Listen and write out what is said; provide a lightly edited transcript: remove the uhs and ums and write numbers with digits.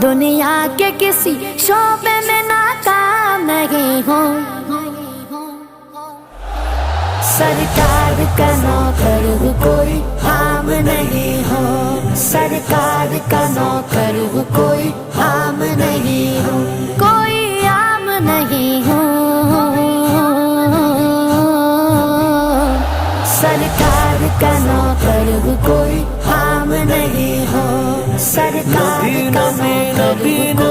दुनिया के किसी शोबे में नाकाम नहीं हूँ। सरकार का नौकर हूँ, कोई आम नहीं हो। सरकार का नौकर हूँ, कोई आम नहीं हूँ, कोई आम नहीं हूँ। सरकार का नौकर हूँ, कोई आम नहीं हो। सरकार का नौकर हूँ,